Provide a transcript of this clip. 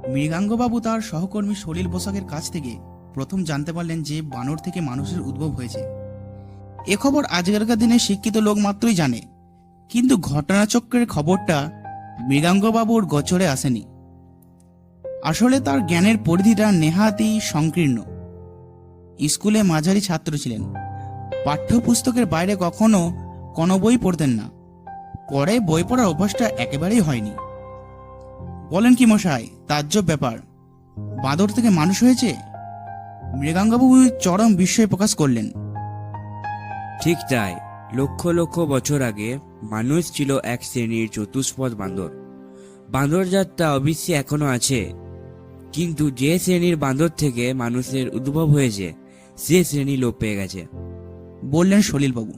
মৃগাঙ্গবাবু তার সহকর্মী সলিল বসাকের কাছ থেকে প্রথম জানতে পারলেন যে বানর থেকে মানুষের উদ্ভব হয়েছে। এ খবর আজকালকার দিনে শিক্ষিত লোক মাত্রই জানে, কিন্তু ঘটনাচক্রের খবরটা মৃগাঙ্গবাবুর গোচরে আসেনি। আসলে তার জ্ঞানের পরিধিটা নেহাতই সংকীর্ণ। স্কুলে মাঝারি ছাত্র ছিলেন, পাঠ্যপুস্তকের বাইরে কখনো কোনো বই পড়তেন না। পরে বই পড়ার অভ্যাসটা একেবারেই হয়নি। বলেন কি মশাই, তাজ্জব ব্যাপার, বাঁদর থেকে মানুষ হয়েছে? মৃগাঙ্গবাবু চরম বিস্ময় প্রকাশ করলেন। ঠিক তাই। লক্ষ লক্ষ বছর আগে মানুষ ছিল এক শ্রেণীর চতুষ্পদ বাঁদর। বাঁদর জাতটা অবশ্যই এখনো আছে, কিন্তু যে শ্রেণীর বাঁদর থেকে মানুষের উদ্ভব হয়েছে সে শ্রেণী লোপ পেয়ে গেছে, বললেন সলিলবাবু।